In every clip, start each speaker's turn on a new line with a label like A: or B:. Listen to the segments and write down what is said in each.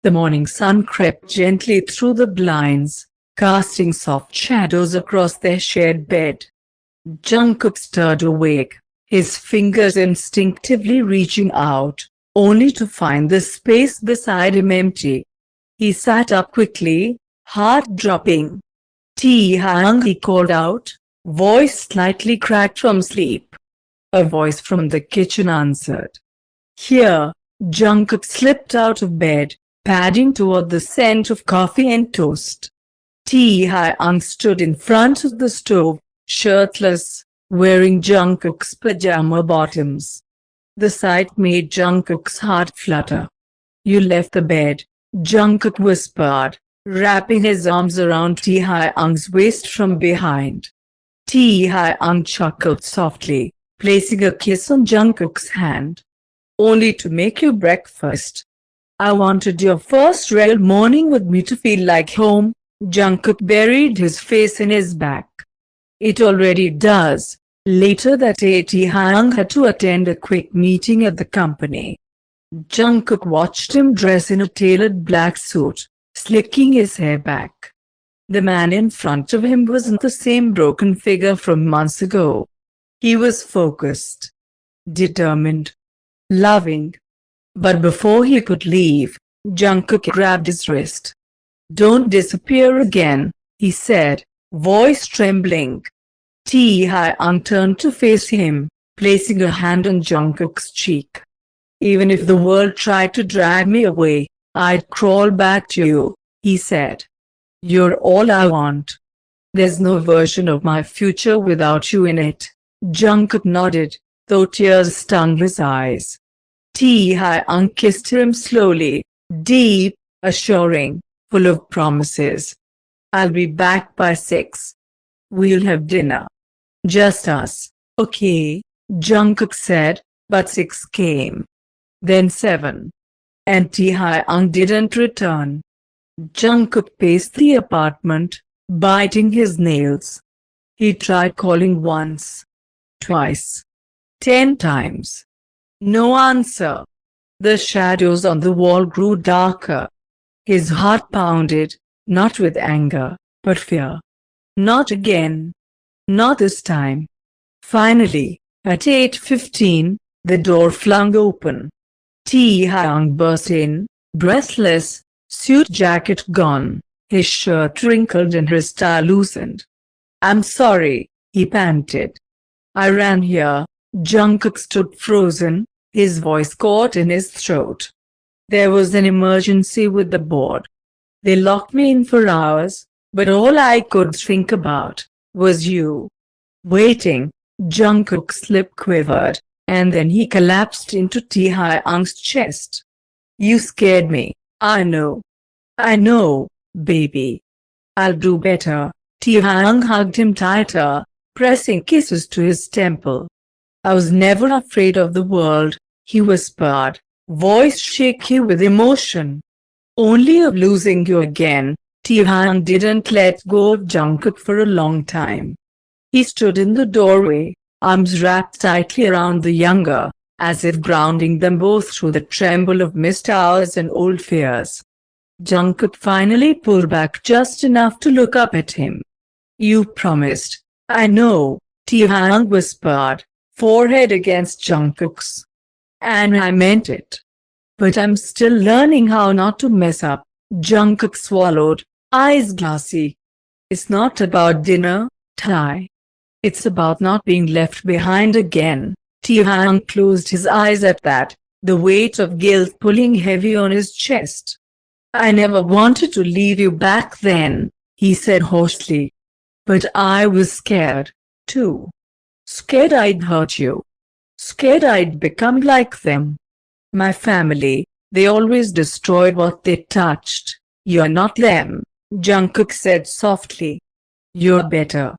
A: The morning sun crept gently through the blinds, casting soft shadows across their shared bed. Jungkook stirred awake, his fingers instinctively reaching out, only to find the space beside him empty. He sat up quickly, heart dropping. Taehyung, he called out, voice slightly cracked from sleep. A voice from the kitchen answered. Here, Jungkook slipped out of bed, padding toward the scent of coffee and toast. Taehyung stood in front of the stove, shirtless, wearing Jungkook's pajama bottoms. The sight made Jungkook's heart flutter. You left the bed, Jungkook whispered, wrapping his arms around Taehyung's waist from behind. Taehyung chuckled softly, placing a kiss on Jungkook's hand. Only to make you breakfast. I wanted your first real morning with me to feel like home. Jungkook buried his face in his back. It already does. Later that day, Taehyung had to attend a quick meeting at the company. Jungkook watched him dress in a tailored black suit, slicking his hair back. The man in front of him wasn't the same broken figure from months ago. He was focused, determined, loving. But before he could leave, Jungkook grabbed his wrist. Don't disappear again, he said, voice trembling. Taehyung turned to face him, placing a hand on Jungkook's cheek. Even if the world tried to drag me away, I'd crawl back to you, he said. You're all I want. There's no version of my future without you in it. Jungkook nodded, though tears stung his eyes. Taehyung kissed him slowly, deep, assuring, full of promises. I'll be back by 6. We'll have dinner. Just us, okay, Jungkook said, but 6 came. Then 7. And Taehyung didn't return. Jungkook paced the apartment, biting his nails. He tried calling once, twice, 10 times. No answer. The shadows on the wall grew darker. His heart pounded, not with anger, but fear. Not again. Not this time. Finally, at 8:15, the door flung open. Taehyung burst in, breathless, suit jacket gone, his shirt wrinkled and his tie loosened. I'm sorry, he panted. I ran here. Jungkook stood frozen, his voice caught in his throat. There was an emergency with the board. They locked me in for hours, but all I could think about was you. Waiting, Jungkook's lip quivered, and then he collapsed into Taehyung's chest. You scared me, I know. I know, baby. I'll do better. Taehyung hugged him tighter, pressing kisses to his temple. I was never afraid of the world, he whispered, voice shaky with emotion. Only of losing you again. Taehyung didn't let go of Jungkook for a long time. He stood in the doorway, arms wrapped tightly around the younger, as if grounding them both through the tremble of missed hours and old fears. Jungkook finally pulled back just enough to look up at him. You promised. I know, Taehyung whispered, forehead against Jungkook's. And I meant it. But I'm still learning how not to mess up. Jungkook swallowed, eyes glassy. It's not about dinner, Tae. It's about not being left behind again. Taehyung closed his eyes at that, the weight of guilt pulling heavy on his chest. I never wanted to leave you back then, he said hoarsely. But I was scared, too. Scared I'd hurt you. Scared I'd become like them. My family, they always destroyed what they touched. You're not them, Jungkook said softly. You're better.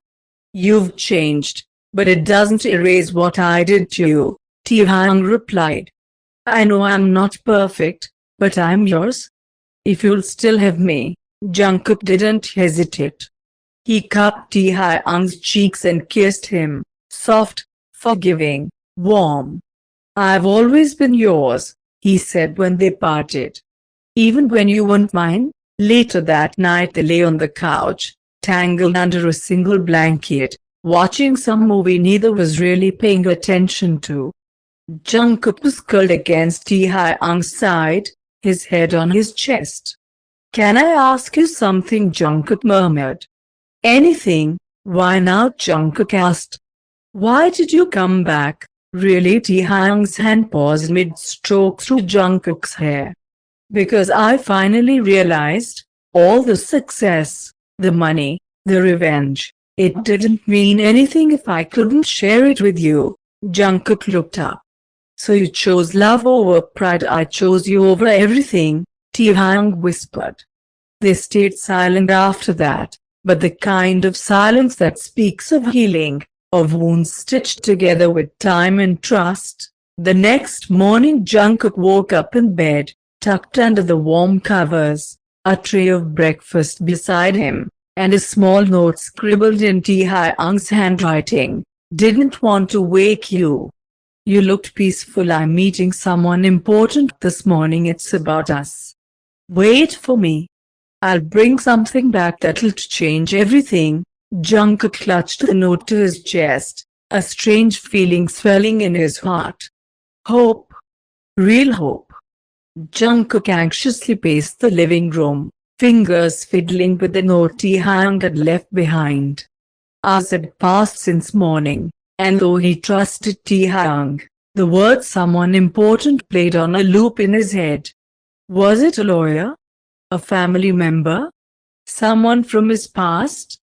A: You've changed, but it doesn't erase what I did to you, Taehyung replied. I know I'm not perfect, but I'm yours. If you'll still have me. Jungkook didn't hesitate. He cupped Taehyung's cheeks and kissed him, soft, forgiving, warm. I've always been yours, he said when they parted. even when you weren't mine. Later that night they lay on the couch, tangled under a single blanket, watching some movie neither was really paying attention to. Jungkook was curled against Taehyung's side, his head on his chest. "Can I ask you something?" Jungkook murmured. "Anything." "Why now?" Jungkook asked. "Why did you come back?" "Really?" Taehyung's hand paused mid-stroke through Jungkook's hair. "Because I finally realized, all the success, the money, the revenge, it didn't mean anything if I couldn't share it with you." Jungkook looked up. "So you chose love over pride?" "I chose you over everything," Taehyung whispered. They stayed silent after that, but the kind of silence that speaks of healing, of wounds stitched together with time and trust. The next morning Jungkook woke up in bed, tucked under the warm covers, a tray of breakfast beside him, and a small note scribbled in Taehyung's handwriting. "Didn't want to wake you. You looked peaceful. I'm meeting someone important this morning. It's about us. Wait for me. I'll bring something back that'll change everything." Jungkook clutched the note to his chest, a strange feeling swelling in his heart. Hope. Real hope. Jungkook anxiously paced the living room, fingers fiddling with the note Taehyung had left behind. Hours had passed since morning, and though he trusted Taehyung, the word "someone important" played on a loop in his head. Was it a lawyer? A family member? Someone from his past?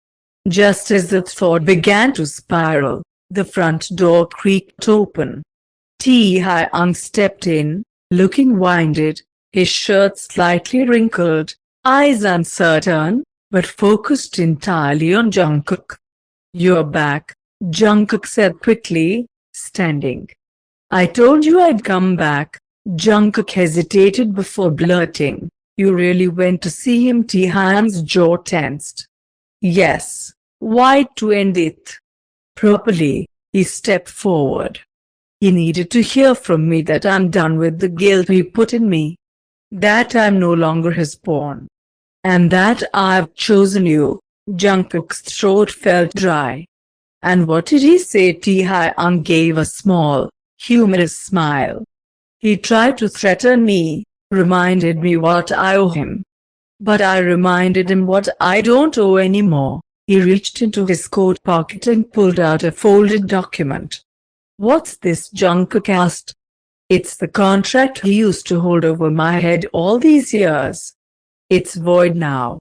A: Just as the thought began to spiral, the front door creaked open. Taehyung stepped in, looking winded, his shirt slightly wrinkled, eyes uncertain, but focused entirely on Jungkook. "You're back," Jungkook said quickly, standing. "I told you I'd come back." Jungkook hesitated before blurting, "You really went to see him?" Taehyung's jaw tensed. "Yes. Why? To end it properly." He stepped forward. "He needed to hear from me that I'm done with the guilt he put in me. That I'm no longer his pawn. And that I've chosen you." Jungkook's throat felt dry. "And what did he say?" Taehyung gave a small, humorous smile. "He tried to threaten me, reminded me what I owe him. But I reminded him what I don't owe anymore." He reached into his coat pocket and pulled out a folded document. "What's this?" Jungkook asked. "It's the contract he used to hold over my head all these years. It's void now.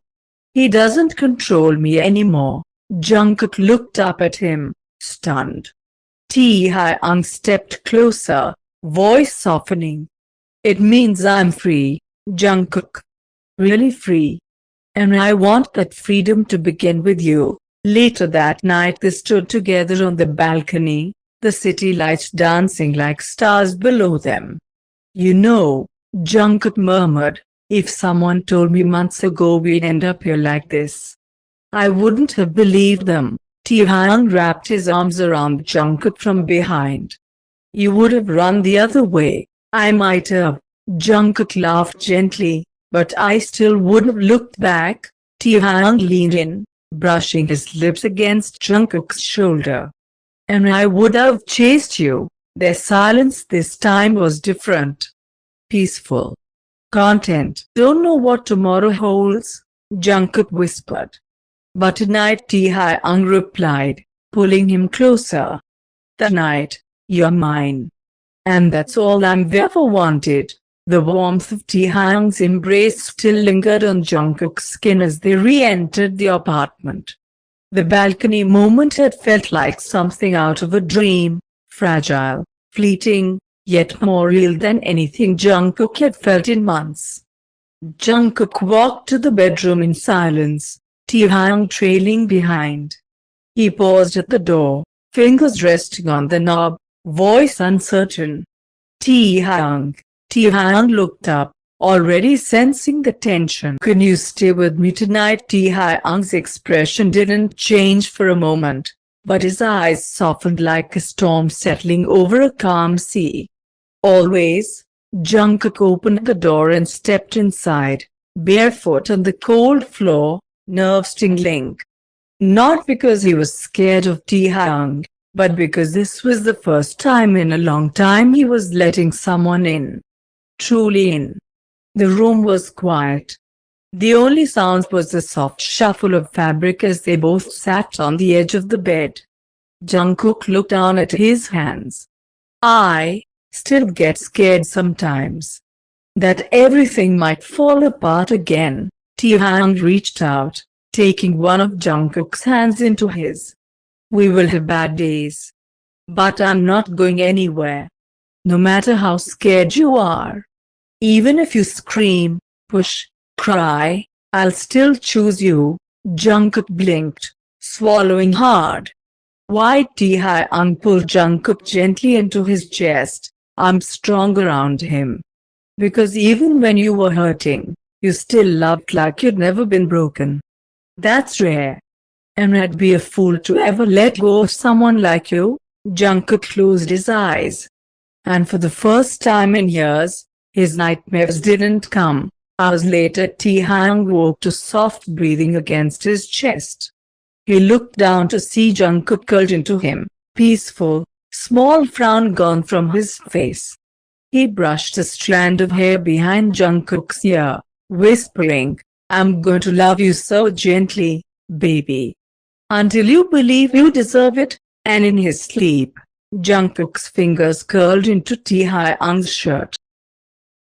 A: He doesn't control me anymore." Jungkook looked up at him, stunned. Taehyung stepped closer, voice softening. "It means I'm free, Jungkook. Really free. And I want that freedom to begin with you." Later that night they stood together on the balcony, the city lights dancing like stars below them. "You know," Jungkook murmured, "if someone told me months ago we'd end up here like this, I wouldn't have believed them." Taehyung wrapped his arms around Jungkook from behind. "You would have run the other way." "I might have." Jungkook laughed gently, "but I still would have looked back." Taehyung leaned in, brushing his lips against Jungkook's shoulder. "And I would have chased you." Their silence this time was different. Peaceful. Content. "Don't know what tomorrow holds," Jungkook whispered. "But tonight," Taehyung replied, pulling him closer. "Tonight, you're mine. And that's all I've ever wanted." The warmth of Taehyung's embrace still lingered on Jungkook's skin as they re-entered the apartment. The balcony moment had felt like something out of a dream, fragile, fleeting, yet more real than anything Jungkook had felt in months. Jungkook walked to the bedroom in silence, Taehyung trailing behind. He paused at the door, fingers resting on the knob, voice uncertain. "Taehyung." Taehyung looked up, already sensing the tension. "Can you stay with me tonight?" Taehyung's expression didn't change for a moment, but his eyes softened like a storm settling over a calm sea. "Always." Jungkook opened the door and stepped inside, barefoot on the cold floor, nerves tingling. Not because he was scared of Taehyung, but because this was the first time in a long time he was letting someone in. Truly in. The room was quiet. The only sound was the soft shuffle of fabric as they both sat on the edge of the bed. Jungkook looked down at his hands. I still get scared sometimes that everything might fall apart again. Taehyung reached out, taking one of Jungkook's hands into his. We will have bad days. But I'm not going anywhere. No matter how scared you are. Even if you scream, push, cry, I'll still choose you. Jungkook blinked, swallowing hard. Why? Taehyung pulled Jungkook gently into his chest, arms strong around him. Because even when you were hurting, you still loved like you'd never been broken. That's rare. And I'd be a fool to ever let go of someone like you. Jungkook closed his eyes. And for the first time in years, his nightmares didn't come. Hours later, Taehyung woke to soft breathing against his chest. He looked down to see Jungkook curled into him, peaceful, small frown gone from his face. He brushed a strand of hair behind Jungkook's ear, whispering, I'm going to love you so gently, baby. Until you believe you deserve it. And in his sleep, Jungkook's fingers curled into Taehyung's shirt.